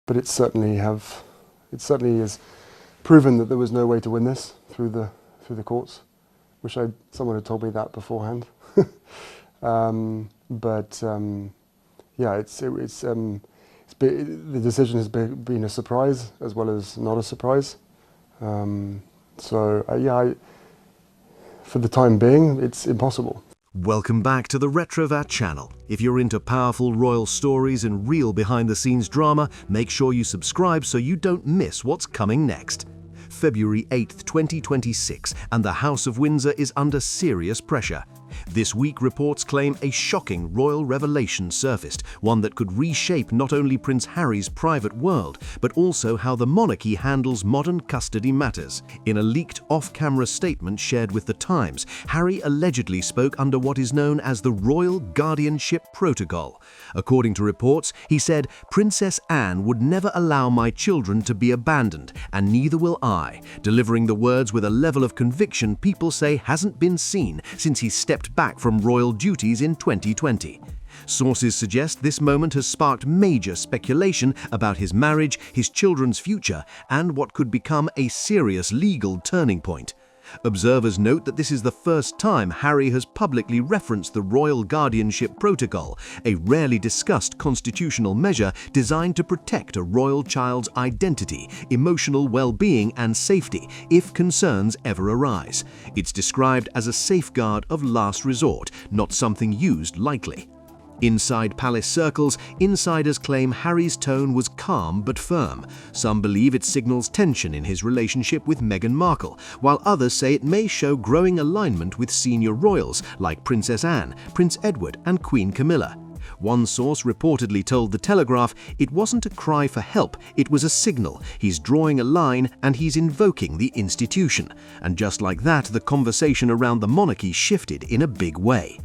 But it certainly is proven that there was no way to win this through the courts. Wish someone had told me that beforehand. Yeah, the decision has been a surprise as well as not a surprise. For the time being, it's impossible. Welcome back to the Retrovat channel. If you're into powerful royal stories and real behind-the-scenes drama, make sure you subscribe so you don't miss what's coming next. February 8th, 2026, and the House of Windsor is under serious pressure. This week, reports claim a shocking royal revelation surfaced, one that could reshape not only Prince Harry's private world, but also how the monarchy handles modern custody matters. In a leaked off-camera statement shared with The Times, Harry allegedly spoke under what is known as the Royal Guardianship Protocol. According to reports, he said, "Princess Anne would never allow my children to be abandoned, and neither will I," delivering the words with a level of conviction people say hasn't been seen since he stepped back from royal duties in 2020. Sources suggest this moment has sparked major speculation about his marriage, his children's future, and what could become a serious legal turning point. Observers note that this is the first time Harry has publicly referenced the Royal Guardianship Protocol, a rarely discussed constitutional measure designed to protect a royal child's identity, emotional well-being and safety if concerns ever arise. It's described as a safeguard of last resort, not something used lightly. Inside palace circles, insiders claim Harry's tone was calm but firm. Some believe it signals tension in his relationship with Meghan Markle, while others say it may show growing alignment with senior royals like Princess Anne, Prince Edward and Queen Camilla. One source reportedly told The Telegraph it wasn't a cry for help, it was a signal. He's drawing a line and he's invoking the institution. And just like that, the conversation around the monarchy shifted in a big way.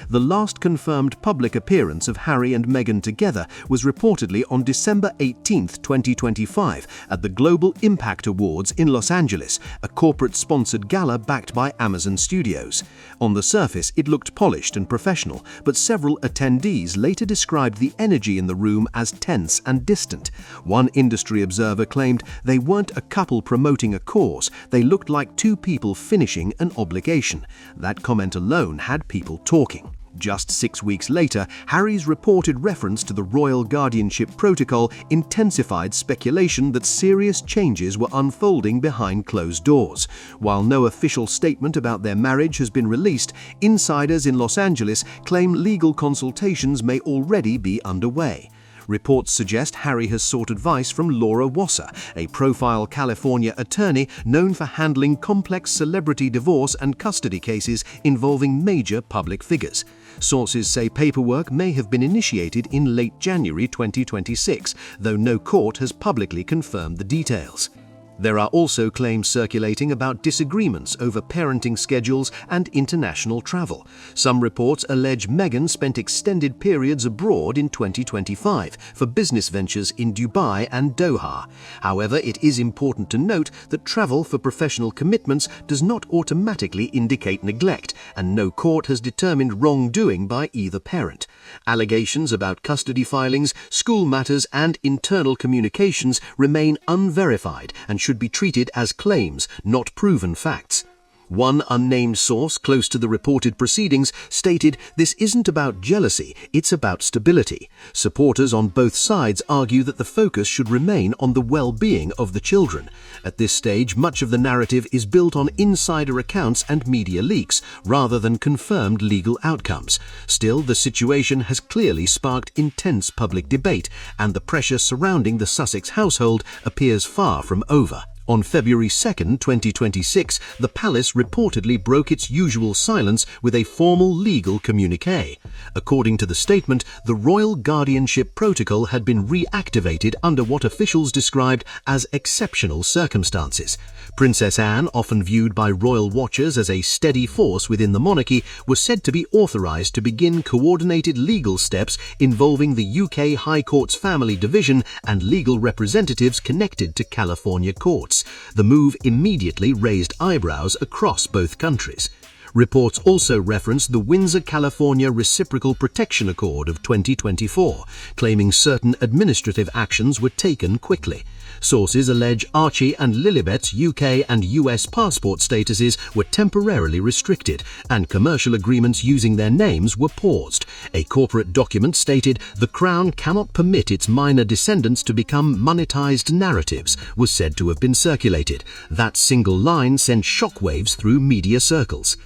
The last confirmed public appearance of Harry and Meghan together was reportedly on December 18, 2025, at the Global Impact Awards in Los Angeles, a corporate-sponsored gala backed by Amazon Studios. On the surface, it looked polished and professional, but several attendees later described the energy in the room as tense and distant. One industry observer claimed they weren't a couple promoting a cause, they looked like two people finishing an obligation. That comment alone had people talking. Just 6 weeks later, Harry's reported reference to the Royal Guardianship Protocol intensified speculation that serious changes were unfolding behind closed doors. While no official statement about their marriage has been released, insiders in Los Angeles claim legal consultations may already be underway. Reports suggest Harry has sought advice from Laura Wasser, a profile California attorney known for handling complex celebrity divorce and custody cases involving major public figures. Sources say paperwork may have been initiated in late January 2026, though no court has publicly confirmed the details. There are also claims circulating about disagreements over parenting schedules and international travel. Some reports allege Meghan spent extended periods abroad in 2025 for business ventures in Dubai and Doha. However, it is important to note that travel for professional commitments does not automatically indicate neglect, and no court has determined wrongdoing by either parent. Allegations about custody filings, school matters, and internal communications remain unverified and should be treated as claims, not proven facts. One unnamed source close to the reported proceedings stated this isn't about jealousy, it's about stability. Supporters on both sides argue that the focus should remain on the well-being of the children. At this stage, much of the narrative is built on insider accounts and media leaks, rather than confirmed legal outcomes. Still, the situation has clearly sparked intense public debate, and the pressure surrounding the Sussex household appears far from over. On February 2, 2026, the palace reportedly broke its usual silence with a formal legal communiqué. According to the statement, the Royal Guardianship Protocol had been reactivated under what officials described as exceptional circumstances. Princess Anne, often viewed by royal watchers as a steady force within the monarchy, was said to be authorised to begin coordinated legal steps involving the UK High Court's Family Division and legal representatives connected to California courts. The move immediately raised eyebrows across both countries. Reports also reference the Windsor, California Reciprocal Protection Accord of 2024, claiming certain administrative actions were taken quickly. Sources allege Archie and Lilibet's UK and US passport statuses were temporarily restricted, and commercial agreements using their names were paused. A corporate document stated the Crown cannot permit its minor descendants to become monetized narratives was said to have been circulated. That single line sent shockwaves through media circles.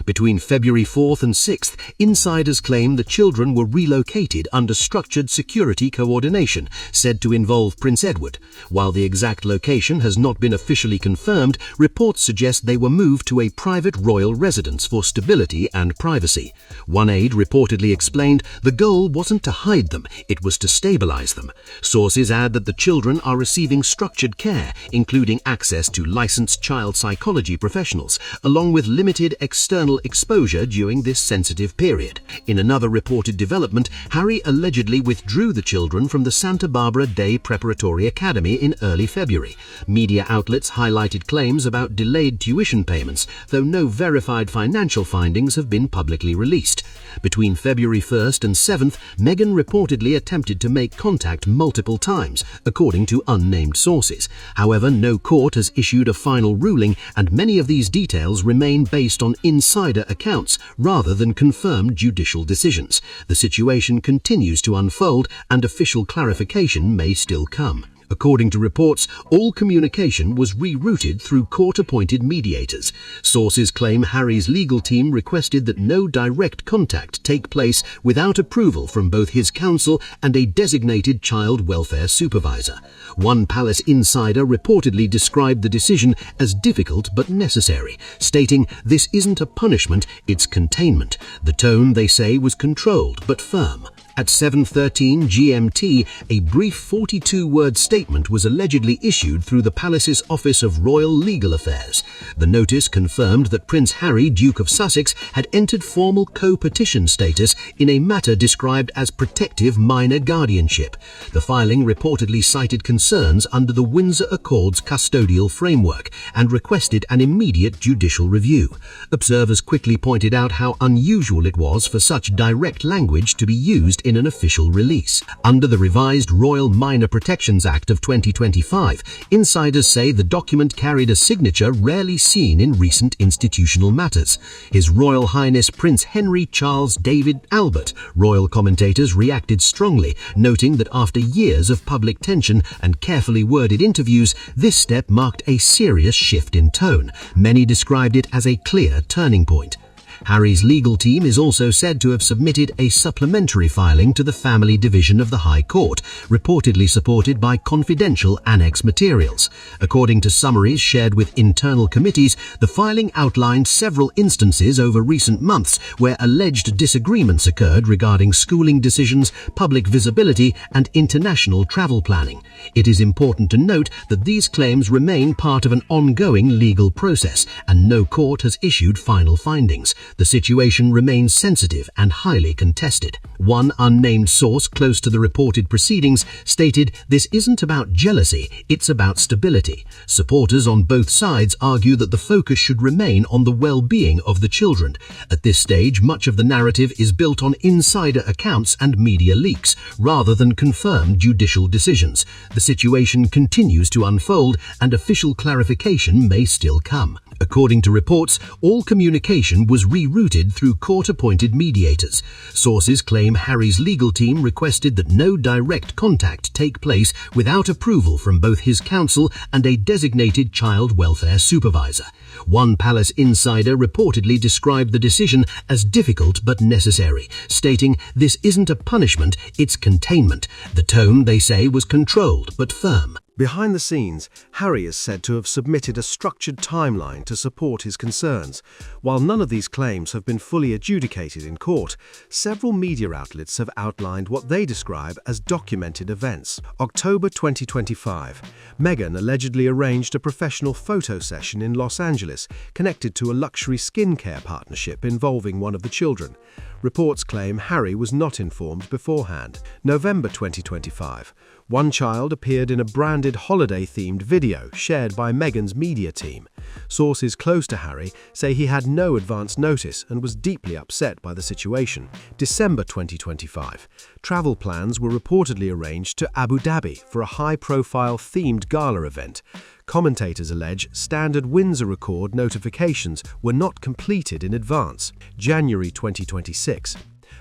Between February 4th and 6th, insiders claim the children were relocated under structured security coordination, said to involve Prince Edward. While the exact location has not been officially confirmed, reports suggest they were moved to a private royal residence for stability and privacy. One aide reportedly explained the goal wasn't to hide them, it was to stabilize them. Sources add that the children are receiving structured care, including access to licensed child psychology professionals, along with limited external exposure during this sensitive period. In another reported development, Harry allegedly withdrew the children from the Santa Barbara Day Preparatory Academy in early February. Media outlets highlighted claims about delayed tuition payments, though no verified financial findings have been publicly released. Between February 1st and 7th, Meghan reportedly attempted to make contact multiple times, according to unnamed sources. However, no court has issued a final ruling, and many of these details remain based on insider accounts rather than confirmed judicial decisions. The situation continues to unfold, and official clarification may still come. According to reports, all communication was rerouted through court-appointed mediators. Sources claim Harry's legal team requested that no direct contact take place without approval from both his counsel and a designated child welfare supervisor. One palace insider reportedly described the decision as difficult but necessary, stating, "This isn't a punishment, it's containment." The tone, they say, was controlled but firm. At 7:13 GMT, a brief 42-word statement was allegedly issued through the palace's Office of Royal Legal Affairs. The notice confirmed that Prince Harry, Duke of Sussex, had entered formal co-petition status in a matter described as protective minor guardianship. The filing reportedly cited concerns under the Windsor Accord's custodial framework and requested an immediate judicial review. Observers quickly pointed out how unusual it was for such direct language to be used in an official release. Under the revised Royal Minor Protections Act of 2025, insiders say the document carried a signature rarely seen in recent institutional matters. His Royal Highness Prince Henry Charles David Albert. Royal commentators reacted strongly, noting that after years of public tension and carefully worded interviews, this step marked a serious shift in tone. Many described it as a clear turning point. Harry's legal team is also said to have submitted a supplementary filing to the Family Division of the High Court, reportedly supported by confidential annex materials. According to summaries shared with internal committees, the filing outlined several instances over recent months where alleged disagreements occurred regarding schooling decisions, public visibility, and international travel planning. It is important to note that these claims remain part of an ongoing legal process, and no court has issued final findings. The situation remains sensitive and highly contested. One unnamed source close to the reported proceedings stated, "This isn't about jealousy, it's about stability." Supporters on both sides argue that the focus should remain on the well-being of the children. At this stage, much of the narrative is built on insider accounts and media leaks, rather than confirmed judicial decisions. The situation continues to unfold, and official clarification may still come. According to reports, all communication was rerouted through court-appointed mediators. Sources claim Harry's legal team requested that no direct contact take place without approval from both his counsel and a designated child welfare supervisor. One palace insider reportedly described the decision as difficult but necessary, stating, "This isn't a punishment, it's containment." The tone, they say, was controlled but firm. Behind the scenes, Harry is said to have submitted a structured timeline to support his concerns. While none of these claims have been fully adjudicated in court, several media outlets have outlined what they describe as documented events. October 2025, Meghan allegedly arranged a professional photo session in Los Angeles Angeles, connected to a luxury skincare partnership involving one of the children. Reports claim Harry was not informed beforehand. November 2025. One child appeared in a branded holiday-themed video shared by Meghan's media team. Sources close to Harry say he had no advance notice and was deeply upset by the situation. December 2025. Travel plans were reportedly arranged to Abu Dhabi for a high-profile themed gala event. Commentators allege standard Windsor Accord notifications were not completed in advance. January 2026.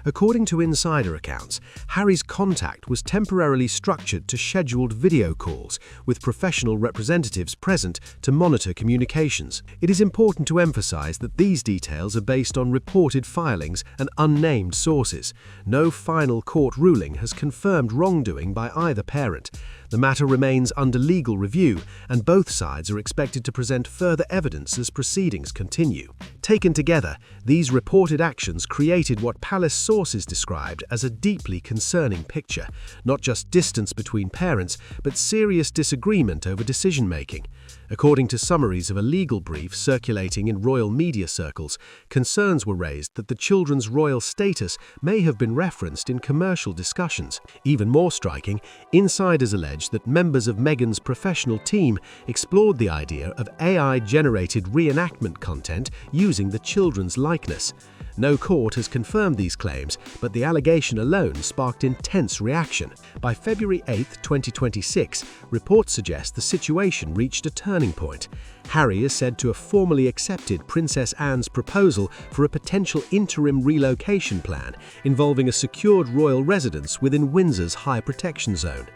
According to insider accounts, Harry's contact was temporarily structured to scheduled video calls with professional representatives present to monitor communications. It is important to emphasize that these details are based on reported filings and unnamed sources. No final court ruling has confirmed wrongdoing by either parent. The matter remains under legal review, and both sides are expected to present further evidence as proceedings continue. Taken together, these reported actions created what palace sources described as a deeply concerning picture, not just distance between parents, but serious disagreement over decision-making. According to summaries of a legal brief circulating in royal media circles, concerns were raised that the children's royal status may have been referenced in commercial discussions. Even more striking, insiders allege that members of Meghan's professional team explored the idea of AI-generated reenactment content using the children's likeness. No court has confirmed these claims, but the allegation alone sparked intense reaction. By February 8, 2026, reports suggest the situation reached a turning point. Harry is said to have formally accepted Princess Anne's proposal for a potential interim relocation plan involving a secured royal residence within Windsor's high protection zone.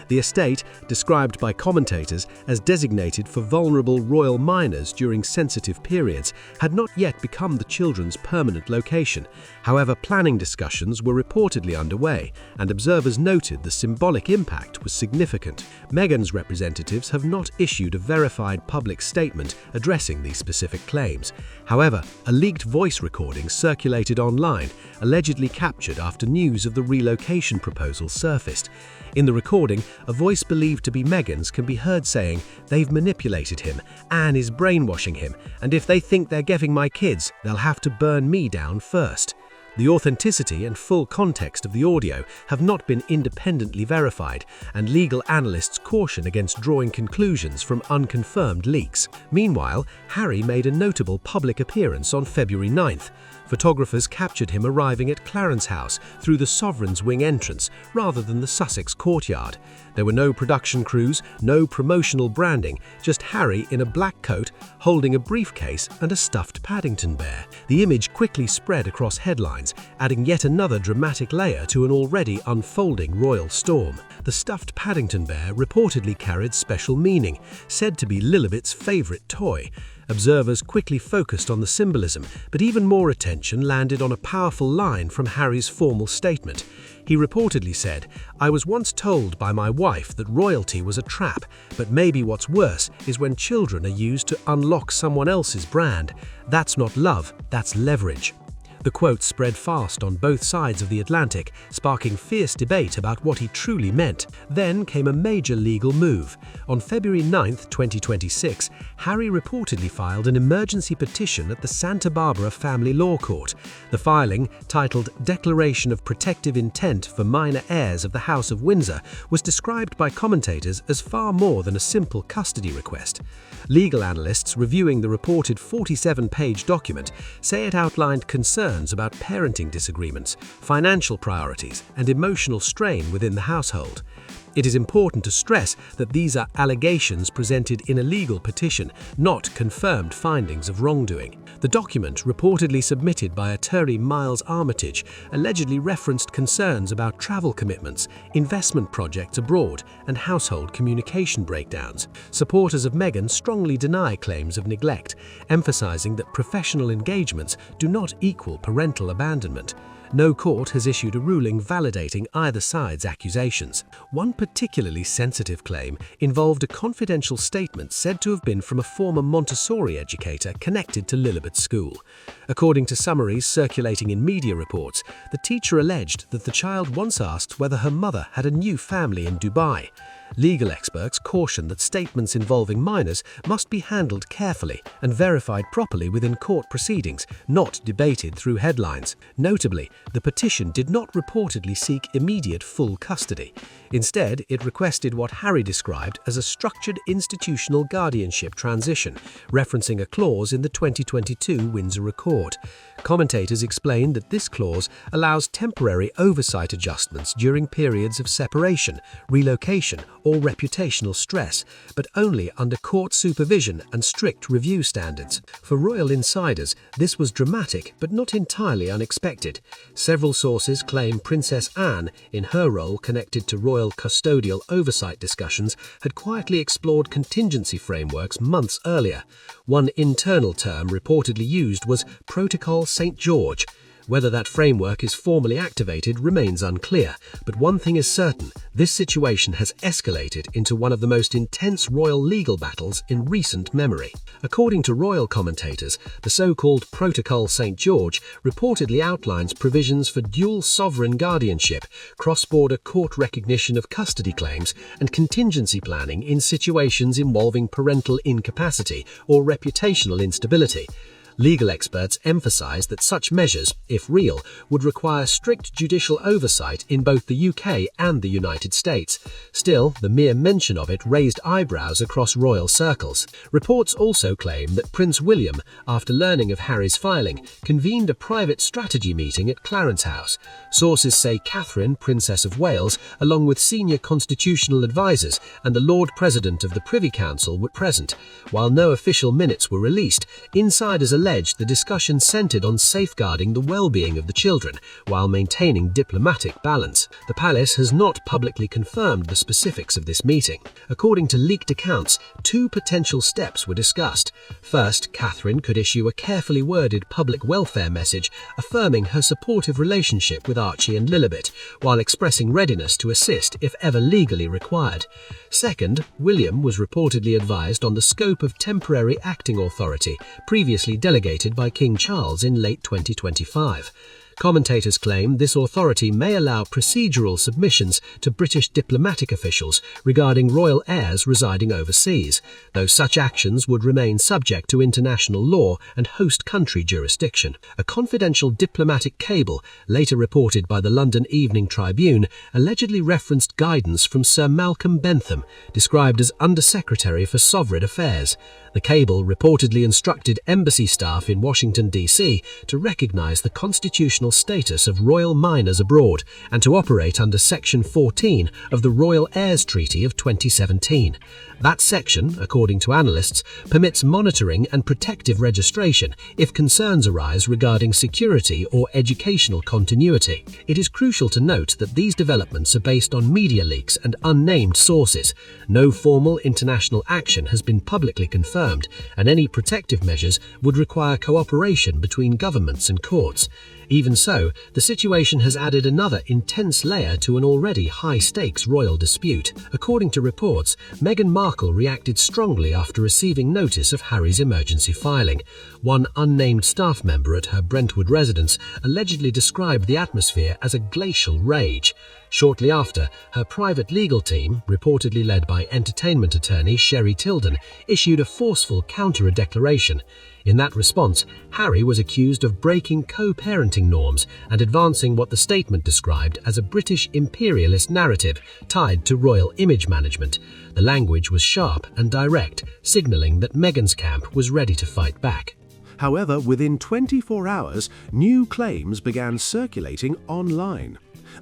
The estate, described by commentators as designated for vulnerable royal minors during sensitive periods, had not yet become the children's permanent location. However, planning discussions were reportedly underway, and observers noted the symbolic impact was significant. Meghan's representatives have not issued a verified public statement addressing these specific claims. However, a leaked voice recording circulated online, allegedly captured after news of the relocation proposal surfaced. In the recording, a voice believed to be Meghan's can be heard saying, "They've manipulated him, Anne is brainwashing him, and if they think they're getting my kids, they'll have to burn me down first." The authenticity and full context of the audio have not been independently verified, and legal analysts caution against drawing conclusions from unconfirmed leaks. Meanwhile, Harry made a notable public appearance on February 9th. Photographers captured him arriving at Clarence House through the Sovereign's Wing entrance rather than the Sussex courtyard. There were no production crews, no promotional branding, just Harry in a black coat holding a briefcase and a stuffed Paddington bear. The image quickly spread across headlines, adding yet another dramatic layer to an already unfolding royal storm. The stuffed Paddington bear reportedly carried special meaning, said to be Lilibet's favourite toy. Observers quickly focused on the symbolism, but even more attention landed on a powerful line from Harry's formal statement. He reportedly said, "I was once told by my wife that royalty was a trap, but maybe what's worse is when children are used to unlock someone else's brand. That's not love, that's leverage." The quote spread fast on both sides of the Atlantic, sparking fierce debate about what he truly meant. Then came a major legal move. On February 9, 2026, Harry reportedly filed an emergency petition at the Santa Barbara Family Law Court. The filing, titled Declaration of Protective Intent for Minor Heirs of the House of Windsor, was described by commentators as far more than a simple custody request. Legal analysts reviewing the reported 47-page document say it outlined concerns about parenting disagreements, financial priorities, and emotional strain within the household. It is important to stress that these are allegations presented in a legal petition, not confirmed findings of wrongdoing. The document, reportedly submitted by attorney Miles Armitage, allegedly referenced concerns about travel commitments, investment projects abroad, and household communication breakdowns. Supporters of Meghan strongly deny claims of neglect, emphasizing that professional engagements do not equal parental abandonment. No court has issued a ruling validating either side's accusations. One particularly sensitive claim involved a confidential statement said to have been from a former Montessori educator connected to Lilibet School. According to summaries circulating in media reports, the teacher alleged that the child once asked whether her mother had a new family in Dubai. Legal experts caution that statements involving minors must be handled carefully and verified properly within court proceedings, not debated through headlines. Notably, the petition did not reportedly seek immediate full custody. Instead, it requested what Harry described as a structured institutional guardianship transition, referencing a clause in the 2022 Windsor Accord. Commentators explained that this clause allows temporary oversight adjustments during periods of separation, relocation, or reputational stress, but only under court supervision and strict review standards. For royal insiders, this was dramatic but not entirely unexpected. Several sources claim Princess Anne, in her role connected to royal custodial oversight discussions, had quietly explored contingency frameworks months earlier. One internal term reportedly used was Protocol St. George. Whether that framework is formally activated remains unclear, but one thing is certain: this situation has escalated into one of the most intense royal legal battles in recent memory. According to royal commentators, the so-called Protocol St. George reportedly outlines provisions for dual sovereign guardianship, cross-border court recognition of custody claims, and contingency planning in situations involving parental incapacity or reputational instability. Legal experts emphasize that such measures, if real, would require strict judicial oversight in both the UK and the United States. Still, the mere mention of it raised eyebrows across royal circles. Reports also claim that Prince William, after learning of Harry's filing, convened a private strategy meeting at Clarence House. Sources say Catherine, Princess of Wales, along with senior constitutional advisors and the Lord President of the Privy Council were present. While no official minutes were released, insiders alleged the discussion centered on safeguarding the well-being of the children while maintaining diplomatic balance. The palace has not publicly confirmed the specifics of this meeting. According to leaked accounts, two potential steps were discussed. First, Catherine could issue a carefully worded public welfare message affirming her supportive relationship with Archie and Lilibet, while expressing readiness to assist if ever legally required. Second, William was reportedly advised on the scope of temporary acting authority previously delegated by King Charles in late 2025. Commentators claim this authority may allow procedural submissions to British diplomatic officials regarding royal heirs residing overseas, though such actions would remain subject to international law and host country jurisdiction. A confidential diplomatic cable, later reported by the London Evening Tribune, allegedly referenced guidance from Sir Malcolm Bentham, described as Undersecretary for Sovereign Affairs. The cable reportedly instructed embassy staff in Washington, D.C. to recognize the constitutional status of royal minors abroad and to operate under Section 14 of the Royal Heirs Treaty of 2017. That section, according to analysts, permits monitoring and protective registration if concerns arise regarding security or educational continuity. It is crucial to note that these developments are based on media leaks and unnamed sources. No formal international action has been publicly confirmed, and any protective measures would require cooperation between governments and courts. Even so, the situation has added another intense layer to an already high-stakes royal dispute. According to reports, Meghan Markle reacted strongly after receiving notice of Harry's emergency filing. One unnamed staff member at her Brentwood residence allegedly described the atmosphere as a glacial rage. Shortly after, her private legal team, reportedly led by entertainment attorney Sherry Tilden, issued a forceful counter-declaration. In that response, Harry was accused of breaking co-parenting norms and advancing what the statement described as a British imperialist narrative tied to royal image management. The language was sharp and direct, signalling that Meghan's camp was ready to fight back. However, within 24 hours, new claims began circulating online.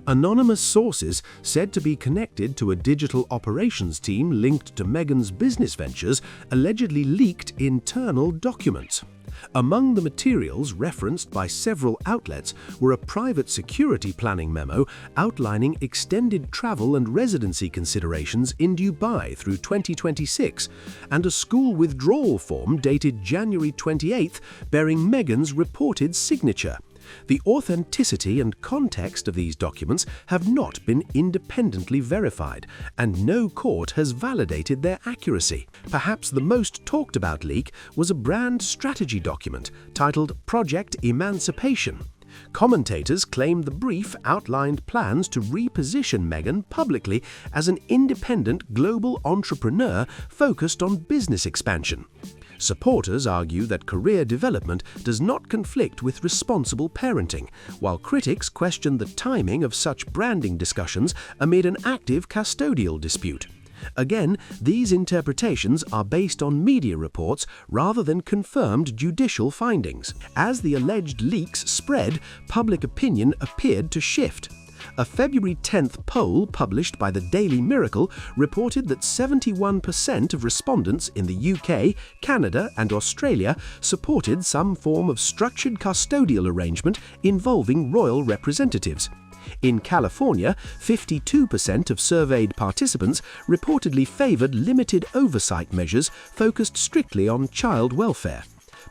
Anonymous sources said to be connected to a digital operations team linked to Meghan's business ventures allegedly leaked internal documents. Among the materials referenced by several outlets were a private security planning memo outlining extended travel and residency considerations in Dubai through 2026 and a school withdrawal form dated January 28th bearing Meghan's reported signature. The authenticity and context of these documents have not been independently verified, and no court has validated their accuracy. Perhaps the most talked about leak was a brand strategy document titled Project Emancipation. Commentators claimed the brief outlined plans to reposition Meghan publicly as an independent global entrepreneur focused on business expansion. Supporters argue that career development does not conflict with responsible parenting, while critics question the timing of such branding discussions amid an active custodial dispute. Again, these interpretations are based on media reports rather than confirmed judicial findings. As the alleged leaks spread, public opinion appeared to shift. A February 10th poll published by the Daily Miracle reported that 71% of respondents in the UK, Canada, and Australia supported some form of structured custodial arrangement involving royal representatives. In California, 52% of surveyed participants reportedly favored limited oversight measures focused strictly on child welfare.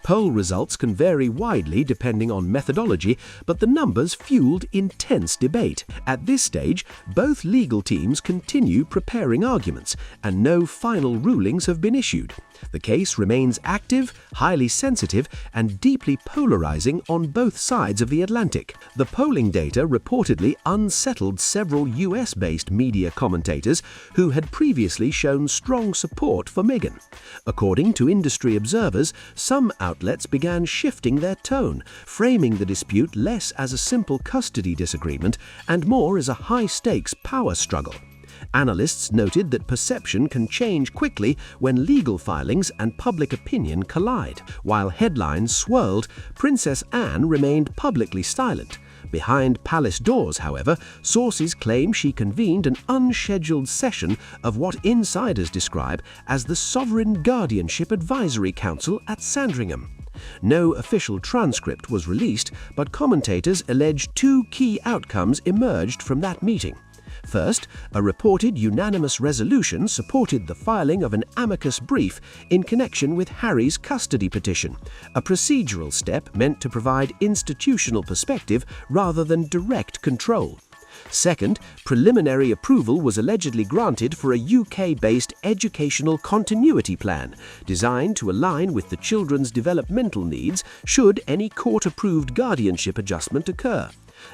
Poll results can vary widely depending on methodology, but the numbers fueled intense debate. At this stage, both legal teams continue preparing arguments, and no final rulings have been issued. The case remains active, highly sensitive, and deeply polarizing on both sides of the Atlantic. The polling data reportedly unsettled several US-based media commentators who had previously shown strong support for Meghan. According to industry observers, some outlets began shifting their tone, framing the dispute less as a simple custody disagreement and more as a high-stakes power struggle. Analysts noted that perception can change quickly when legal filings and public opinion collide. While headlines swirled, Princess Anne remained publicly silent. Behind palace doors, however, sources claim she convened an unscheduled session of what insiders describe as the Sovereign Guardianship Advisory Council at Sandringham. No official transcript was released, but commentators allege two key outcomes emerged from that meeting. First, a reported unanimous resolution supported the filing of an amicus brief in connection with Harry's custody petition, a procedural step meant to provide institutional perspective rather than direct control. Second, preliminary approval was allegedly granted for a UK-based educational continuity plan designed to align with the children's developmental needs should any court-approved guardianship adjustment occur.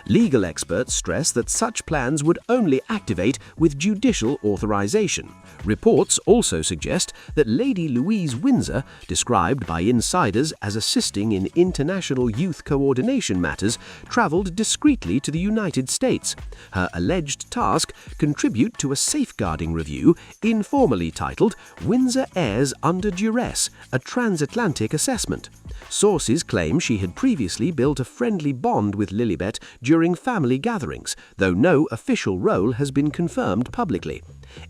Legal experts stress that such plans would only activate with judicial authorization. Reports also suggest that Lady Louise Windsor, described by insiders as assisting in international youth coordination matters, travelled discreetly to the United States. Her alleged task: contribute to a safeguarding review informally titled Windsor Heirs Under Duress, a transatlantic assessment. Sources claim she had previously built a friendly bond with Lilibet during family gatherings, though no official role has been confirmed publicly.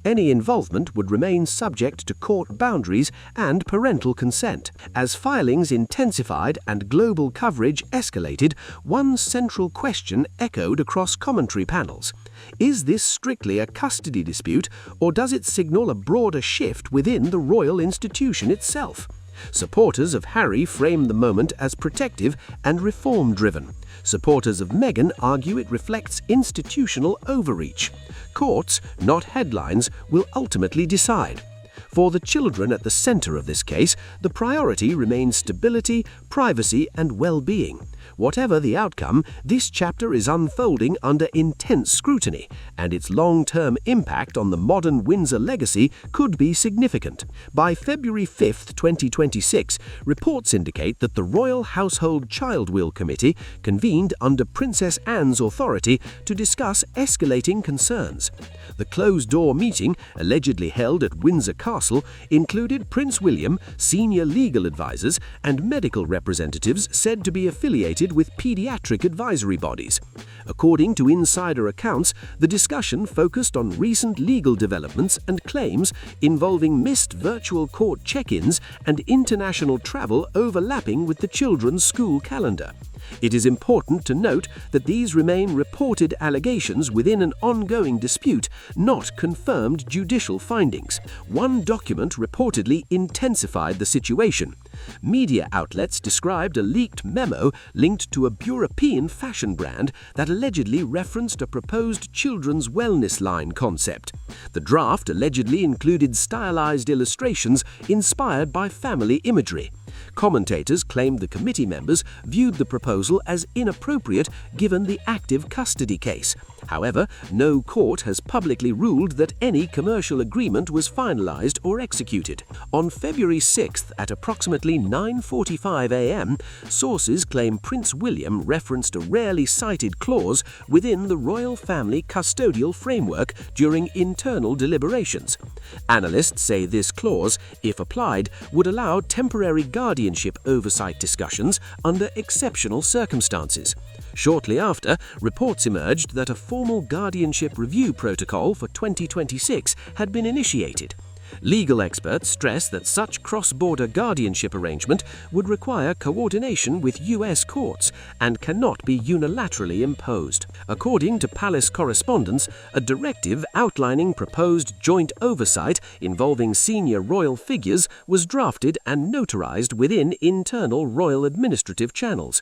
Any involvement would remain subject to court boundaries and parental consent. As filings intensified and global coverage escalated, one central question echoed across commentary panels. Is this strictly a custody dispute, or does it signal a broader shift within the royal institution itself? Supporters of Harry frame the moment as protective and reform-driven. Supporters of Meghan argue it reflects institutional overreach. Courts, not headlines, will ultimately decide. For the children at the center of this case, the priority remains stability, privacy, and well-being. Whatever the outcome, this chapter is unfolding under intense scrutiny, and its long-term impact on the modern Windsor legacy could be significant. By February 5, 2026, reports indicate that the Royal Household Child Will Committee convened under Princess Anne's authority to discuss escalating concerns. The closed-door meeting, allegedly held at Windsor Castle, included Prince William, senior legal advisors, and medical representatives said to be affiliated with pediatric advisory bodies. According to insider accounts, the discussion focused on recent legal developments and claims involving missed virtual court check-ins and international travel overlapping with the children's school calendar. It is important to note that these remain reported allegations within an ongoing dispute, not confirmed judicial findings. One document reportedly intensified the situation. Media outlets described a leaked memo linked to a European fashion brand that allegedly referenced a proposed children's wellness line concept. The draft allegedly included stylized illustrations inspired by family imagery. Commentators claimed the committee members viewed the proposal as inappropriate given the active custody case. However, no court has publicly ruled that any commercial agreement was finalized or executed. On February 6th at approximately 9:45 a.m., sources claim Prince William referenced a rarely cited clause within the royal family custodial framework during internal deliberations. Analysts say this clause, if applied, would allow temporary guardianship oversight discussions under exceptional circumstances. Shortly after, reports emerged that a formal guardianship review protocol for 2026 had been initiated. Legal experts stress that such cross-border guardianship arrangement would require coordination with US courts and cannot be unilaterally imposed. According to palace correspondence, a directive outlining proposed joint oversight involving senior royal figures was drafted and notarized within internal royal administrative channels.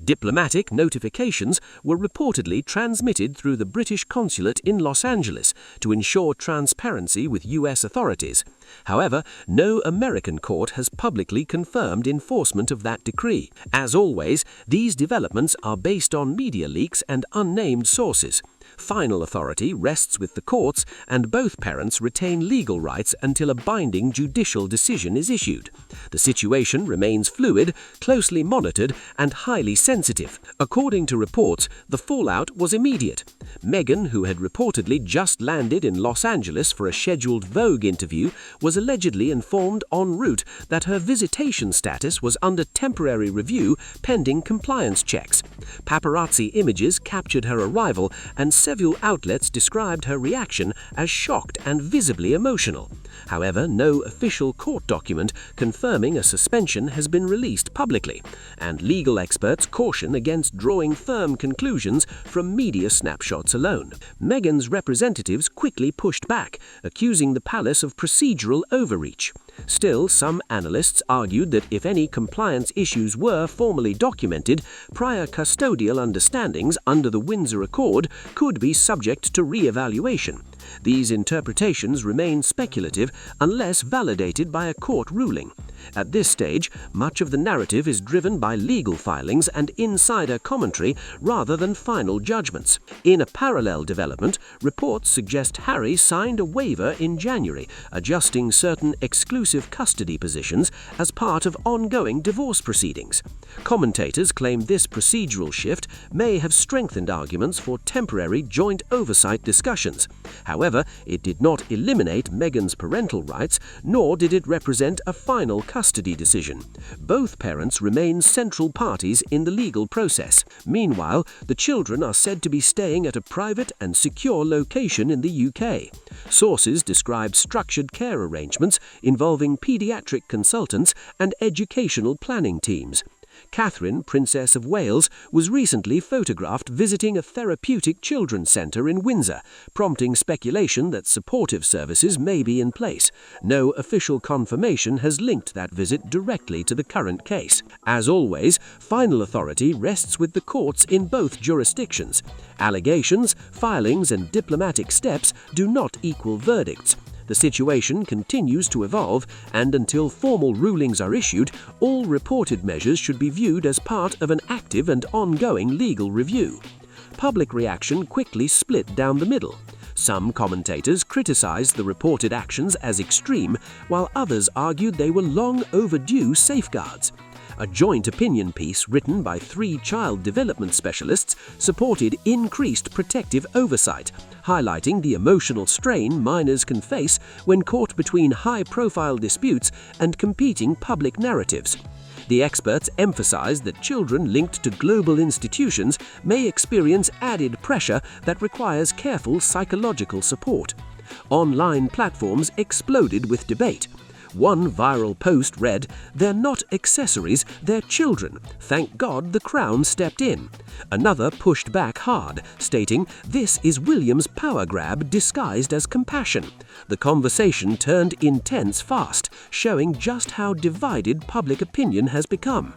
Diplomatic notifications were reportedly transmitted through the British consulate in Los Angeles to ensure transparency with US authorities. However, no American court has publicly confirmed enforcement of that decree. As always, these developments are based on media leaks and unnamed sources. Final authority rests with the courts, and both parents retain legal rights until a binding judicial decision is issued. The situation remains fluid, closely monitored, and highly sensitive. According to reports, the fallout was immediate. Meghan, who had reportedly just landed in Los Angeles for a scheduled Vogue interview, was allegedly informed en route that her visitation status was under temporary review pending compliance checks. Paparazzi images captured her arrival, and several outlets described her reaction as shocked and visibly emotional. However, no official court document confirming a suspension has been released publicly, and legal experts caution against drawing firm conclusions from media snapshots alone. Meghan's representatives quickly pushed back, accusing the palace of procedural overreach. Still, some analysts argued that if any compliance issues were formally documented, prior custodial understandings under the Windsor Accord could be subject to re-evaluation. These interpretations remain speculative unless validated by a court ruling. At this stage, much of the narrative is driven by legal filings and insider commentary rather than final judgments. In a parallel development, reports suggest Harry signed a waiver in January, adjusting certain exclusive custody positions as part of ongoing divorce proceedings. Commentators claim this procedural shift may have strengthened arguments for temporary joint oversight discussions. However, it did not eliminate Meghan's parental rights, nor did it represent a final custody decision. Both parents remain central parties in the legal process. Meanwhile, the children are said to be staying at a private and secure location in the UK. Sources describe structured care arrangements involving paediatric consultants and educational planning teams. Catherine, Princess of Wales, was recently photographed visiting a therapeutic children's centre in Windsor, prompting speculation that supportive services may be in place. No official confirmation has linked that visit directly to the current case. As always, final authority rests with the courts in both jurisdictions. Allegations, filings, and diplomatic steps do not equal verdicts. The situation continues to evolve, and until formal rulings are issued, all reported measures should be viewed as part of an active and ongoing legal review. Public reaction quickly split down the middle. Some commentators criticized the reported actions as extreme, while others argued they were long overdue safeguards. A joint opinion piece written by 3 child development specialists supported increased protective oversight, highlighting the emotional strain minors can face when caught between high-profile disputes and competing public narratives. The experts emphasized that children linked to global institutions may experience added pressure that requires careful psychological support. Online platforms exploded with debate. One viral post read, "They're not accessories, they're children. Thank God the Crown stepped in." Another pushed back hard, stating, "This is William's power grab disguised as compassion." The conversation turned intense fast, showing just how divided public opinion has become.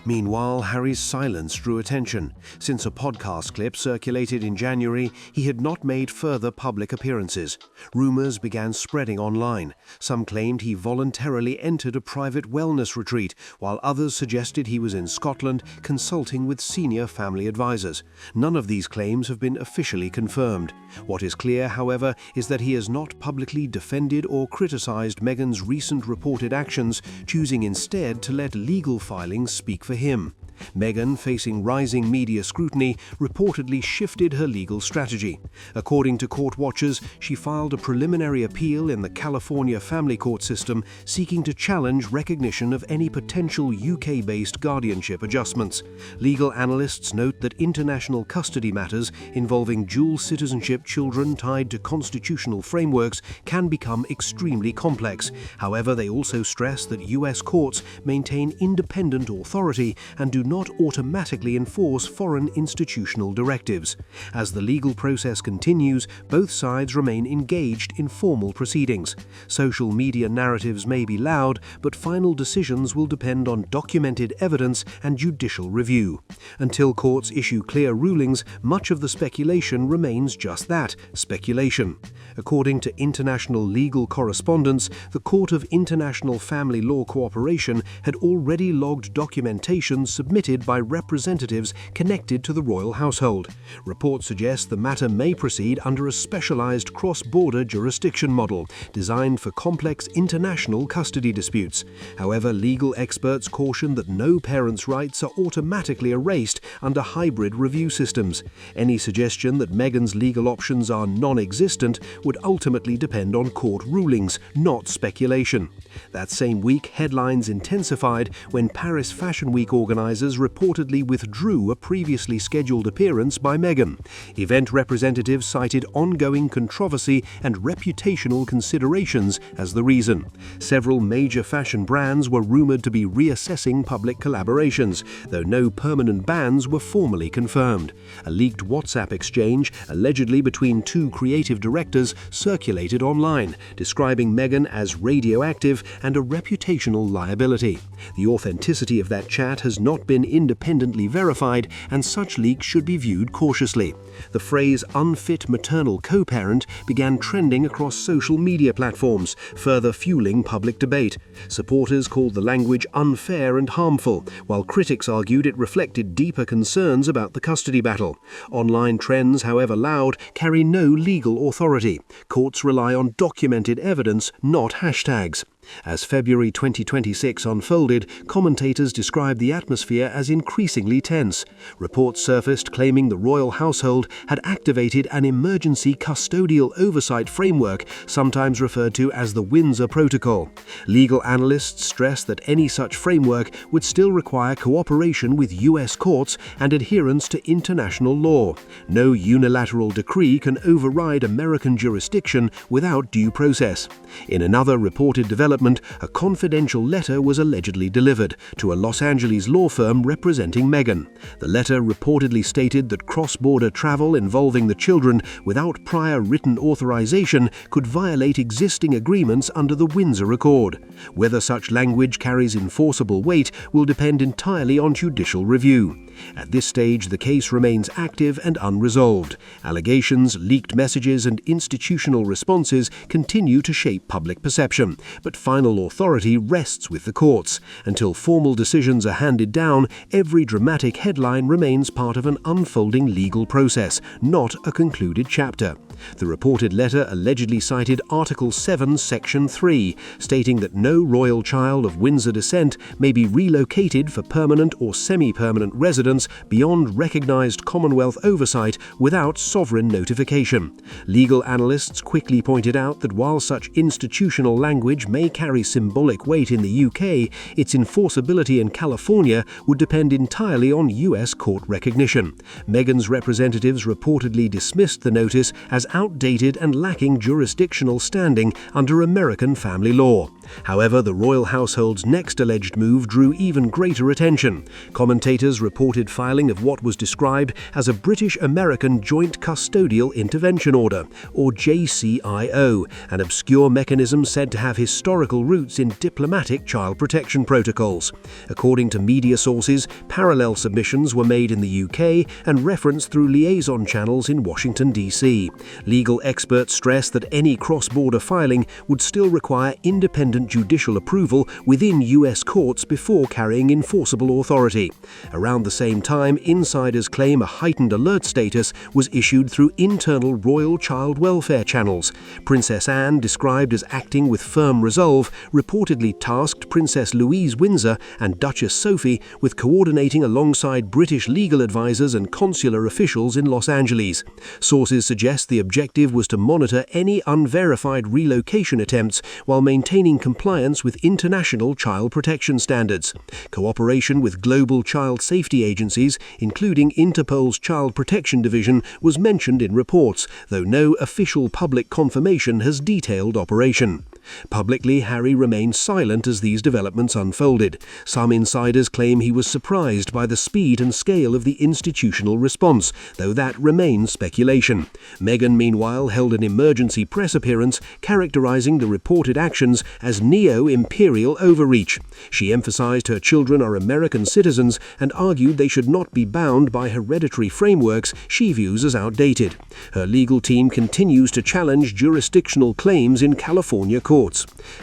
Meanwhile, Harry's silence drew attention. Since a podcast clip circulated in January, he had not made further public appearances. Rumours began spreading online. Some claimed he voluntarily entered a private wellness retreat, while others suggested he was in Scotland consulting with senior family advisors. None of these claims have been officially confirmed. What is clear, however, is that he has not publicly defended or criticised Meghan's recent reported actions, choosing instead to let legal filings speak for him. Meghan, facing rising media scrutiny, reportedly shifted her legal strategy. According to court watchers, she filed a preliminary appeal in the California family court system seeking to challenge recognition of any potential UK-based guardianship adjustments. Legal analysts note that international custody matters involving dual citizenship children tied to constitutional frameworks can become extremely complex. However, they also stress that US courts maintain independent authority and do not automatically enforce foreign institutional directives. As the legal process continues, both sides remain engaged in formal proceedings. Social media narratives may be loud, but final decisions will depend on documented evidence and judicial review. Until courts issue clear rulings, much of the speculation remains just that, speculation. According to international legal correspondence, the Court of International Family Law Cooperation had already logged documentation submitted by representatives connected to the royal household. Reports suggest the matter may proceed under a specialized cross-border jurisdiction model designed for complex international custody disputes. However, legal experts caution that no parent's rights are automatically erased under hybrid review systems. Any suggestion that Meghan's legal options are non-existent would ultimately depend on court rulings, not speculation. That same week, headlines intensified when Paris Fashion Week organizers reportedly withdrew a previously scheduled appearance by Meghan. Event representatives cited ongoing controversy and reputational considerations as the reason. Several major fashion brands were rumored to be reassessing public collaborations, though no permanent bans were formally confirmed. A leaked WhatsApp exchange, allegedly between two creative directors, circulated online, describing Meghan as radioactive and a reputational liability. The authenticity of that chat has not been independently verified, and such leaks should be viewed cautiously. The phrase unfit maternal co-parent began trending across social media platforms, further fueling public debate. Supporters called the language unfair and harmful, while critics argued it reflected deeper concerns about the custody battle. Online trends, however loud, carry no legal authority. Courts rely on documented evidence, not hashtags. As February 2026 unfolded, commentators described the atmosphere as increasingly tense. Reports surfaced claiming the royal household had activated an emergency custodial oversight framework, sometimes referred to as the Windsor Protocol. Legal analysts stress that any such framework would still require cooperation with US courts and adherence to international law. No unilateral decree can override American jurisdiction without due process. In another reported development, a confidential letter was allegedly delivered to a Los Angeles law firm representing Meghan. The letter reportedly stated that cross-border travel involving the children without prior written authorization could violate existing agreements under the Windsor Accord. Whether such language carries enforceable weight will depend entirely on judicial review. At this stage, the case remains active and unresolved. Allegations, leaked messages, and institutional responses continue to shape public perception, but final authority rests with the courts. Until formal decisions are handed down, every dramatic headline remains part of an unfolding legal process, not a concluded chapter. The reported letter allegedly cited Article 7, Section 3, stating that no royal child of Windsor descent may be relocated for permanent or semi-permanent residence beyond recognised Commonwealth oversight without sovereign notification. Legal analysts quickly pointed out that while such institutional language may carry symbolic weight in the UK, its enforceability in California would depend entirely on US court recognition. Meghan's representatives reportedly dismissed the notice as outdated and lacking jurisdictional standing under American family law. However, the royal household's next alleged move drew even greater attention. Commentators reported filing of what was described as a British-American Joint Custodial Intervention Order, or JCIO, an obscure mechanism said to have historical roots in diplomatic child protection protocols. According to media sources, parallel submissions were made in the UK and referenced through liaison channels in Washington, D.C. Legal experts stress that any cross-border filing would still require independent judicial approval within US courts before carrying enforceable authority. Around the same time, insiders claim a heightened alert status was issued through internal royal child welfare channels. Princess Anne, described as acting with firm resolve, reportedly tasked Princess Louise Windsor and Duchess Sophie with coordinating alongside British legal advisors and consular officials in Los Angeles. Sources suggest the objective was to monitor any unverified relocation attempts while maintaining compliance with international child protection standards. Cooperation with global child safety agencies, including Interpol's Child Protection Division, was mentioned in reports, though no official public confirmation has detailed operation. Publicly, Harry remained silent as these developments unfolded. Some insiders claim he was surprised by the speed and scale of the institutional response, though that remains speculation. Meghan, meanwhile, held an emergency press appearance characterizing the reported actions as neo-imperial overreach. She emphasized her children are American citizens and argued they should not be bound by hereditary frameworks she views as outdated. Her legal team continues to challenge jurisdictional claims in California courts.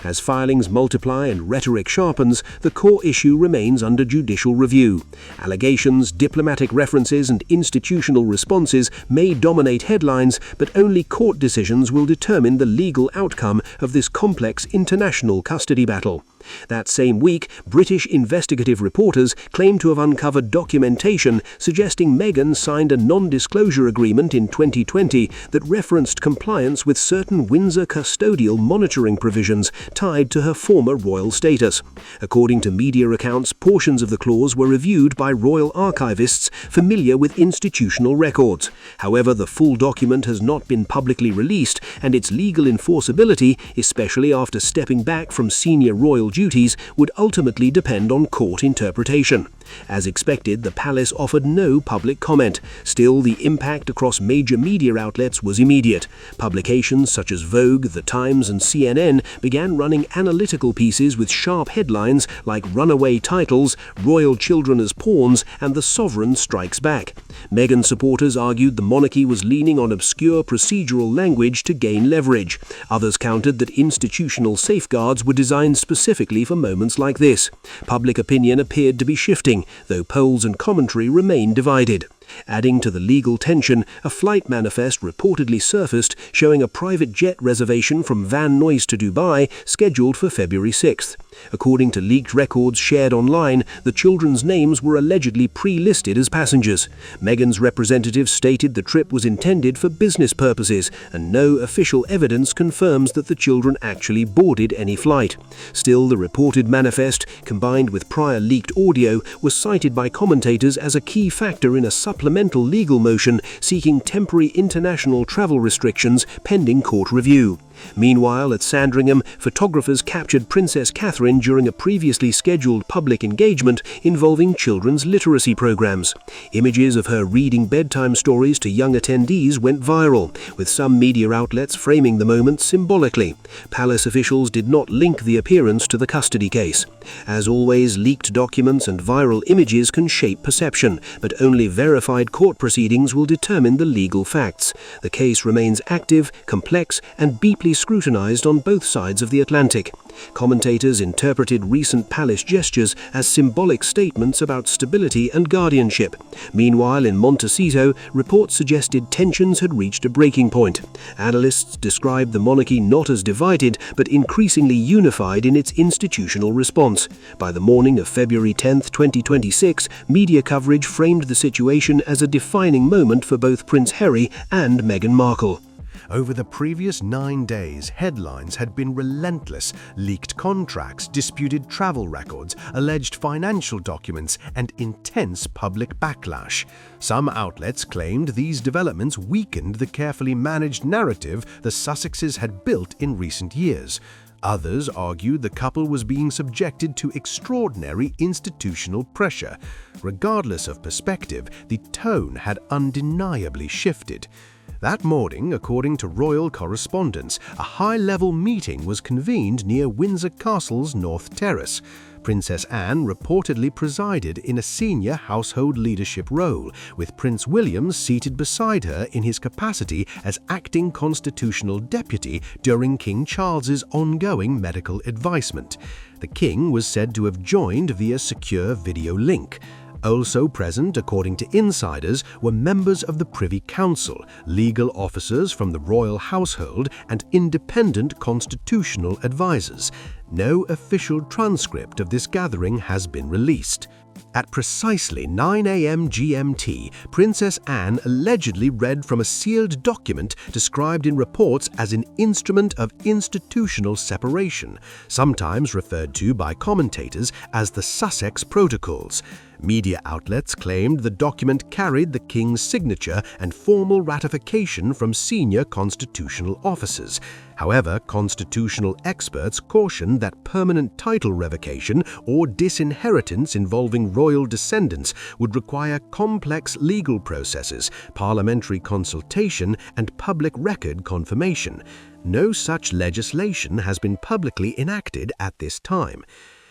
As filings multiply and rhetoric sharpens, the core issue remains under judicial review. Allegations, diplomatic references, and institutional responses may dominate headlines, but only court decisions will determine the legal outcome of this complex international custody battle. That same week, British investigative reporters claimed to have uncovered documentation suggesting Meghan signed a non-disclosure agreement in 2020 that referenced compliance with certain Windsor custodial monitoring provisions tied to her former royal status. According to media accounts, portions of the clause were reviewed by royal archivists familiar with institutional records. However, the full document has not been publicly released, and its legal enforceability, especially after stepping back from senior royal duties, would ultimately depend on court interpretation. As expected, the palace offered no public comment. Still, the impact across major media outlets was immediate. Publications such as Vogue, The Times, and CNN began running analytical pieces with sharp headlines like runaway titles, royal children as pawns, and the sovereign strikes back. Meghan supporters argued the monarchy was leaning on obscure procedural language to gain leverage. Others countered that institutional safeguards were designed specifically for moments like this. Public opinion appeared to be shifting, though polls and commentary remain divided. Adding to the legal tension, a flight manifest reportedly surfaced showing a private jet reservation from Van Nuys to Dubai scheduled for February 6th. According to leaked records shared online, the children's names were allegedly pre-listed as passengers. Meghan's representative stated the trip was intended for business purposes, and no official evidence confirms that the children actually boarded any flight. Still, the reported manifest, combined with prior leaked audio, was cited by commentators as a key factor in a supplemental legal motion seeking temporary international travel restrictions pending court review. Meanwhile, at Sandringham, photographers captured Princess Catherine during a previously scheduled public engagement involving children's literacy programs. Images of her reading bedtime stories to young attendees went viral, with some media outlets framing the moment symbolically. Palace officials did not link the appearance to the custody case. As always, leaked documents and viral images can shape perception, but only verified court proceedings will determine the legal facts. The case remains active, complex, and deeply scrutinized on both sides of the Atlantic. Commentators interpreted recent palace gestures as symbolic statements about stability and guardianship. Meanwhile, in Montecito, reports suggested tensions had reached a breaking point. Analysts described the monarchy not as divided, but increasingly unified in its institutional response. By the morning of February 10, 2026, media coverage framed the situation as a defining moment for both Prince Harry and Meghan Markle. Over the previous 9 days, headlines had been relentless: leaked contracts, disputed travel records, alleged financial documents, and intense public backlash. Some outlets claimed these developments weakened the carefully managed narrative the Sussexes had built in recent years. Others argued the couple was being subjected to extraordinary institutional pressure. Regardless of perspective, the tone had undeniably shifted. That morning, according to royal correspondence, a high-level meeting was convened near Windsor Castle's North Terrace. Princess Anne reportedly presided in a senior household leadership role, with Prince William seated beside her in his capacity as acting constitutional deputy during King Charles's ongoing medical advisement. The king was said to have joined via secure video link. Also present, according to insiders, were members of the Privy Council, legal officers from the royal household, and independent constitutional advisors. No official transcript of this gathering has been released. At precisely 9 a.m. GMT, Princess Anne allegedly read from a sealed document described in reports as an instrument of institutional separation, sometimes referred to by commentators as the Sussex Protocols. Media outlets claimed the document carried the king's signature and formal ratification from senior constitutional officers. However, constitutional experts caution that permanent title revocation or disinheritance involving royal descendants would require complex legal processes, parliamentary consultation, and public record confirmation. No such legislation has been publicly enacted at this time.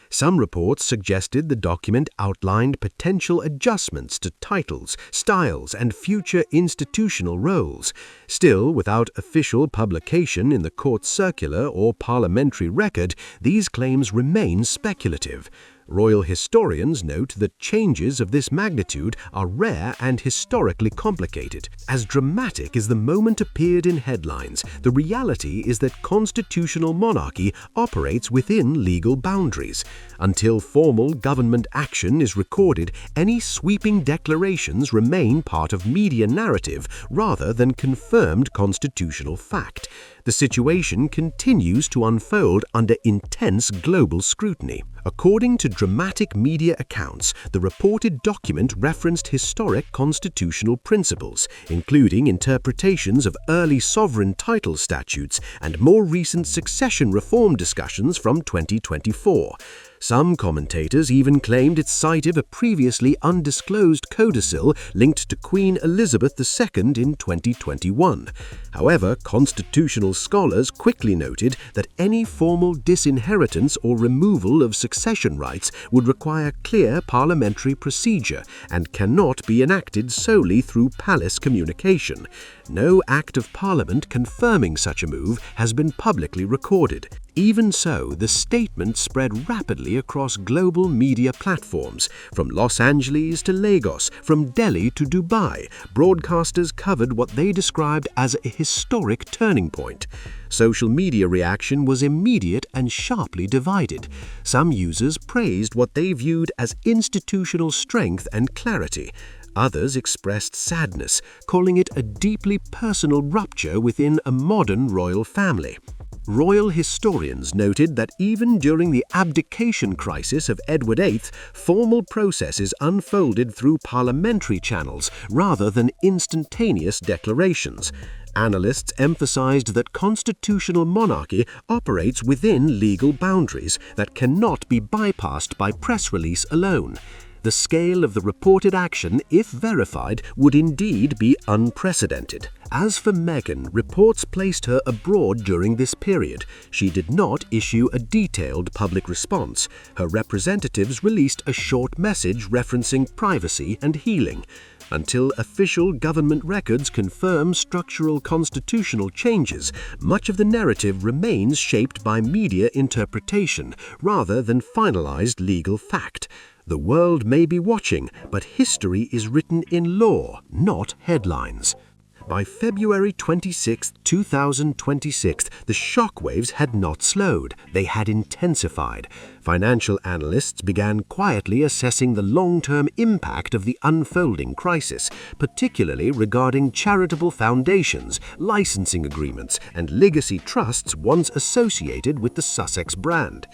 Some reports suggested the document outlined potential adjustments to titles, styles, and future institutional roles. Still, without official publication in the court circular or parliamentary record, these claims remain speculative. Royal historians note that changes of this magnitude are rare and historically complicated. As dramatic as the moment appeared in headlines, the reality is that constitutional monarchy operates within legal boundaries. Until formal government action is recorded, any sweeping declarations remain part of media narrative rather than confirmed constitutional fact. The situation continues to unfold under intense global scrutiny. According to dramatic media accounts, the reported document referenced historic constitutional principles, including interpretations of early sovereign title statutes and more recent succession reform discussions from 2024. Some commentators even claimed it cited a previously undisclosed codicil linked to Queen Elizabeth II in 2021. However, constitutional scholars quickly noted that any formal disinheritance or removal of succession rights would require clear parliamentary procedure and cannot be enacted solely through palace communication. No Act of Parliament confirming such a move has been publicly recorded. Even so, the statement spread rapidly across global media platforms. From Los Angeles to Lagos, from Delhi to Dubai, broadcasters covered what they described as a historic turning point. Social media reaction was immediate and sharply divided. Some users praised what they viewed as institutional strength and clarity. Others expressed sadness, calling it a deeply personal rupture within a modern royal family. Royal historians noted that even during the abdication crisis of Edward VIII, formal processes unfolded through parliamentary channels rather than instantaneous declarations. Analysts emphasized that constitutional monarchy operates within legal boundaries that cannot be bypassed by press release alone. The scale of the reported action, if verified, would indeed be unprecedented. As for Meghan, reports placed her abroad during this period. She did not issue a detailed public response. Her representatives released a short message referencing privacy and healing. Until official government records confirm structural constitutional changes, much of the narrative remains shaped by media interpretation rather than finalized legal fact. The world may be watching, but history is written in law, not headlines. By February 26, 2026, the shockwaves had not slowed, they had intensified. Financial analysts began quietly assessing the long-term impact of the unfolding crisis, particularly regarding charitable foundations, licensing agreements, and legacy trusts once associated with the Sussex brand.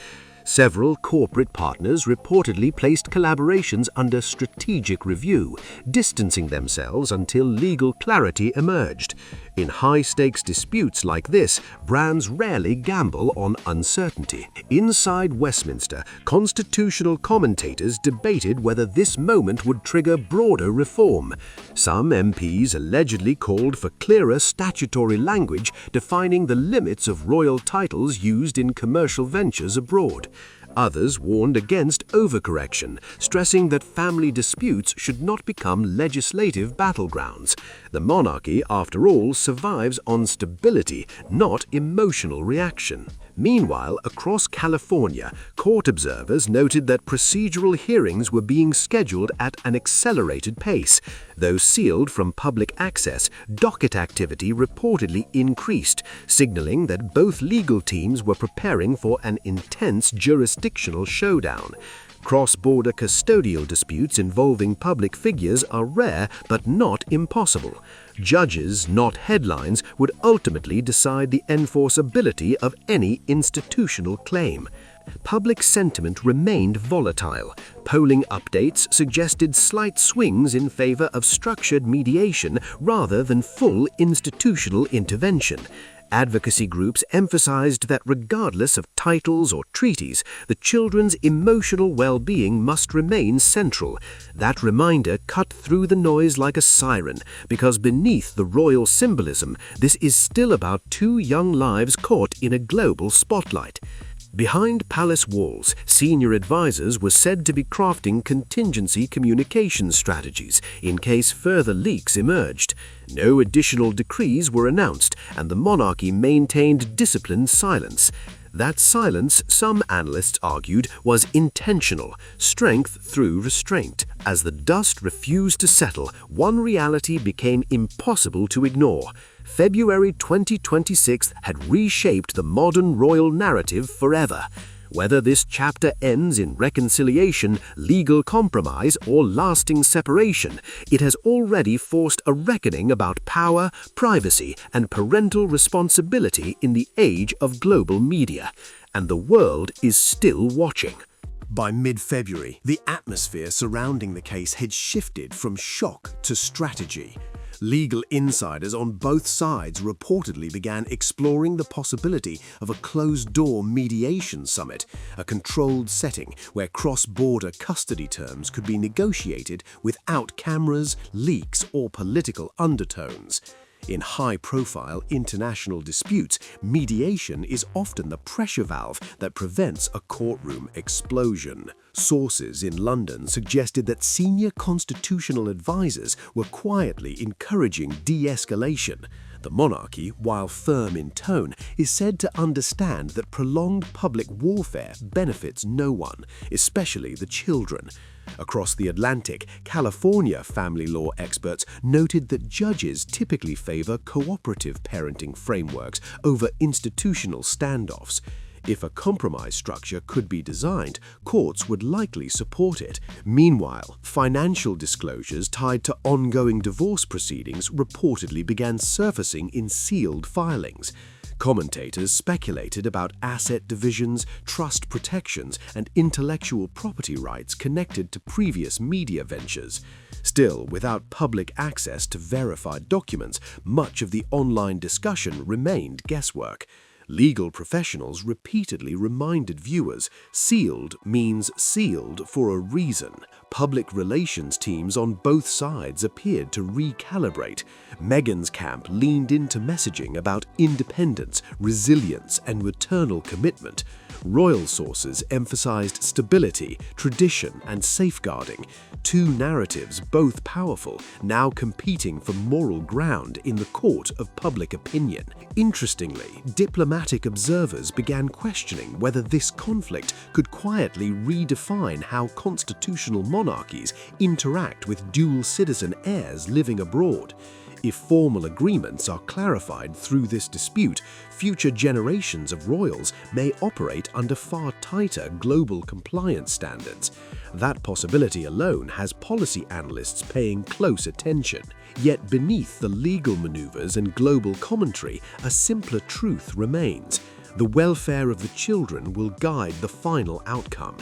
Several corporate partners reportedly placed collaborations under strategic review, distancing themselves until legal clarity emerged. In high-stakes disputes like this, brands rarely gamble on uncertainty. Inside Westminster, constitutional commentators debated whether this moment would trigger broader reform. Some MPs allegedly called for clearer statutory language defining the limits of royal titles used in commercial ventures abroad. Others warned against overcorrection, stressing that family disputes should not become legislative battlegrounds. The monarchy, after all, survives on stability, not emotional reaction. Meanwhile, across California, court observers noted that procedural hearings were being scheduled at an accelerated pace. Though sealed from public access, docket activity reportedly increased, signaling that both legal teams were preparing for an intense jurisdictional showdown. Cross-border custodial disputes involving public figures are rare but not impossible. Judges, not headlines, would ultimately decide the enforceability of any institutional claim. Public sentiment remained volatile. Polling updates suggested slight swings in favor of structured mediation rather than full institutional intervention. Advocacy groups emphasized that regardless of titles or treaties, the children's emotional well-being must remain central. That reminder cut through the noise like a siren, because beneath the royal symbolism, this is still about two young lives caught in a global spotlight. Behind palace walls, senior advisors were said to be crafting contingency communication strategies in case further leaks emerged. No additional decrees were announced, and the monarchy maintained disciplined silence. That silence, some analysts argued, was intentional, strength through restraint. As the dust refused to settle, one reality became impossible to ignore. February 2026 had reshaped the modern royal narrative forever. Whether this chapter ends in reconciliation, legal compromise, or lasting separation, it has already forced a reckoning about power, privacy, and parental responsibility in the age of global media. And the world is still watching. By mid-February, the atmosphere surrounding the case had shifted from shock to strategy. Legal insiders on both sides reportedly began exploring the possibility of a closed-door mediation summit, a controlled setting where cross-border custody terms could be negotiated without cameras, leaks, or political undertones. In high-profile international disputes, mediation is often the pressure valve that prevents a courtroom explosion. Sources in London suggested that senior constitutional advisors were quietly encouraging de-escalation. The monarchy, while firm in tone, is said to understand that prolonged public warfare benefits no one, especially the children. Across the Atlantic, California family law experts noted that judges typically favor cooperative parenting frameworks over institutional standoffs. If a compromise structure could be designed, courts would likely support it. Meanwhile, financial disclosures tied to ongoing divorce proceedings reportedly began surfacing in sealed filings. Commentators speculated about asset divisions, trust protections, and intellectual property rights connected to previous media ventures. Still, without public access to verified documents, much of the online discussion remained guesswork. Legal professionals repeatedly reminded viewers, sealed means sealed for a reason. Public relations teams on both sides appeared to recalibrate. Meghan's camp leaned into messaging about independence, resilience, and maternal commitment. Royal sources emphasized stability, tradition, and safeguarding. Two narratives, both powerful, now competing for moral ground in the court of public opinion. Interestingly, diplomatic observers began questioning whether this conflict could quietly redefine how constitutional monarchies interact with dual citizen heirs living abroad. If formal agreements are clarified through this dispute, future generations of royals may operate under far tighter global compliance standards. That possibility alone has policy analysts paying close attention. Yet beneath the legal maneuvers and global commentary, a simpler truth remains. The welfare of the children will guide the final outcome.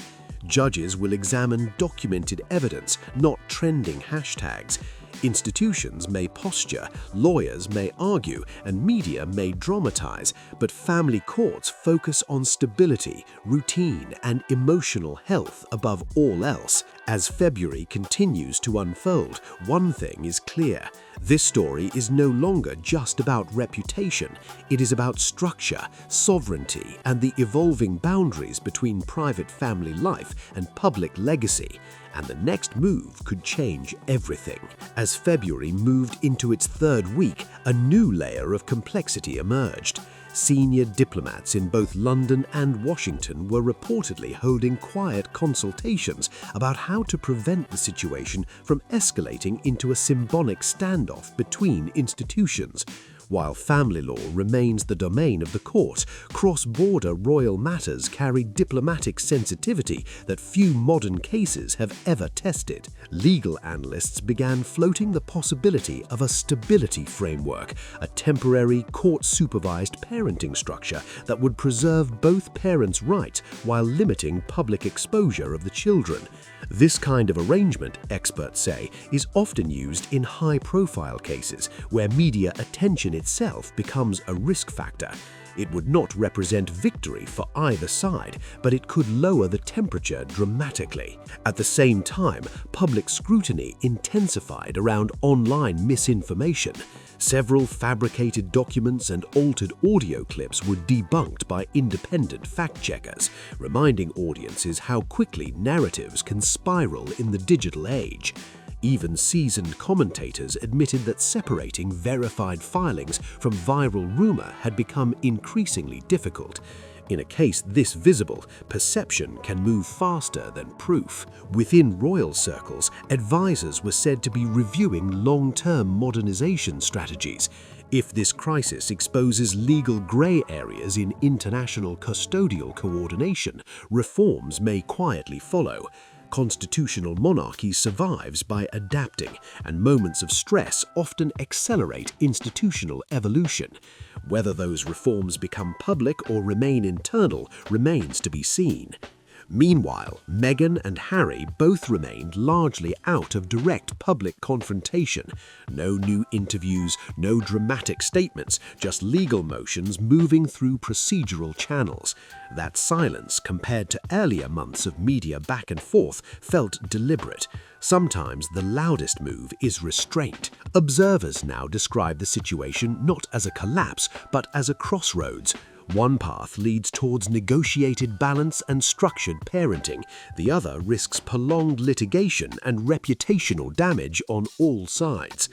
Judges will examine documented evidence, not trending hashtags. Institutions may posture, lawyers may argue, and media may dramatize, but family courts focus on stability, routine, and emotional health above all else. As February continues to unfold, one thing is clear. This story is no longer just about reputation. It is about structure, sovereignty, and the evolving boundaries between private family life and public legacy. And the next move could change everything. As February moved into its third week, a new layer of complexity emerged. Senior diplomats in both London and Washington were reportedly holding quiet consultations about how to prevent the situation from escalating into a symbolic standoff between institutions. While family law remains the domain of the court, cross-border royal matters carry diplomatic sensitivity that few modern cases have ever tested. Legal analysts began floating the possibility of a stability framework, a temporary court-supervised parenting structure that would preserve both parents' rights while limiting public exposure of the children. This kind of arrangement, experts say, is often used in high-profile cases where media attention itself becomes a risk factor. It would not represent victory for either side, but it could lower the temperature dramatically. At the same time, public scrutiny intensified around online misinformation. Several fabricated documents and altered audio clips were debunked by independent fact-checkers, reminding audiences how quickly narratives can spiral in the digital age. Even seasoned commentators admitted that separating verified filings from viral rumor had become increasingly difficult. In a case this visible, perception can move faster than proof. Within royal circles, advisors were said to be reviewing long-term modernization strategies. If this crisis exposes legal grey areas in international custodial coordination, reforms may quietly follow. Constitutional monarchy survives by adapting, and moments of stress often accelerate institutional evolution. Whether those reforms become public or remain internal remains to be seen. Meanwhile, Meghan and Harry both remained largely out of direct public confrontation. No new interviews, no dramatic statements, just legal motions moving through procedural channels. That silence, compared to earlier months of media back and forth, felt deliberate. Sometimes the loudest move is restraint. Observers now describe the situation not as a collapse, but as a crossroads. One path leads towards negotiated balance and structured parenting. The other risks prolonged litigation and reputational damage on all sides.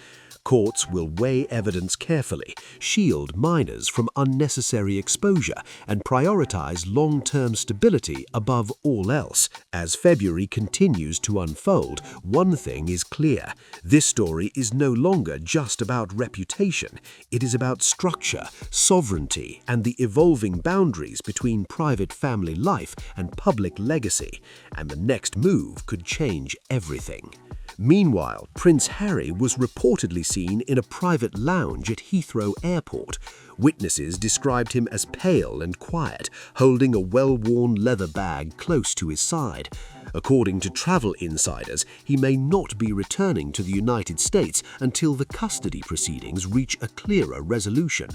Courts will weigh evidence carefully, shield minors from unnecessary exposure, and prioritize long-term stability above all else. As February continues to unfold, one thing is clear. This story is no longer just about reputation. It is about structure, sovereignty, and the evolving boundaries between private family life and public legacy. And the next move could change everything. Meanwhile, Prince Harry was reportedly seen in a private lounge at Heathrow Airport. Witnesses described him as pale and quiet, holding a well-worn leather bag close to his side. According to travel insiders, he may not be returning to the United States until the custody proceedings reach a clearer resolution.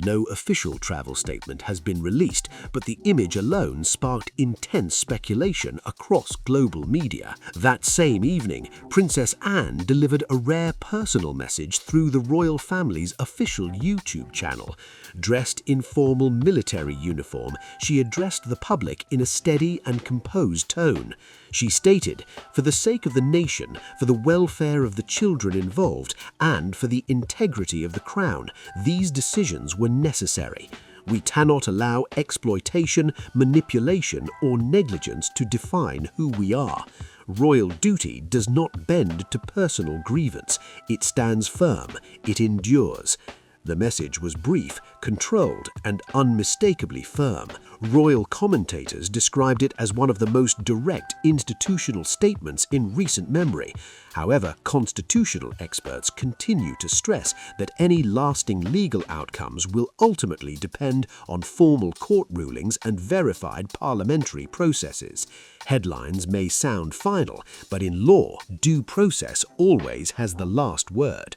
No official travel statement has been released, but the image alone sparked intense speculation across global media. That same evening, Princess Anne delivered a rare personal message through the royal family's official YouTube channel. Dressed in formal military uniform, she addressed the public in a steady and composed tone. She stated, "For the sake of the nation, for the welfare of the children involved, and for the integrity of the crown, these decisions were necessary. We cannot allow exploitation, manipulation, or negligence to define who we are. Royal duty does not bend to personal grievance. It stands firm. It endures. The message was brief, controlled, and unmistakably firm. Royal commentators described it as one of the most direct institutional statements in recent memory. However, constitutional experts continue to stress that any lasting legal outcomes will ultimately depend on formal court rulings and verified parliamentary processes. Headlines may sound final, but in law, due process always has the last word.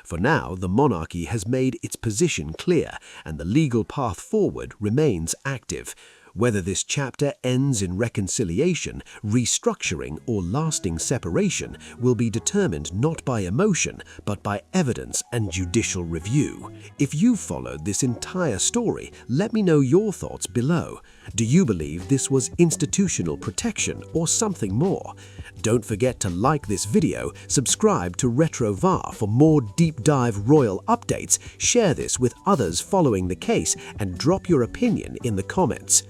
For now, the monarchy has made its position clear, and the legal path forward remains active. Whether this chapter ends in reconciliation, restructuring, or lasting separation will be determined not by emotion, but by evidence and judicial review. If you followed this entire story, let me know your thoughts below. Do you believe this was institutional protection or something more? Don't forget to like this video, subscribe to RetroVar for more deep dive royal updates, share this with others following the case, and drop your opinion in the comments.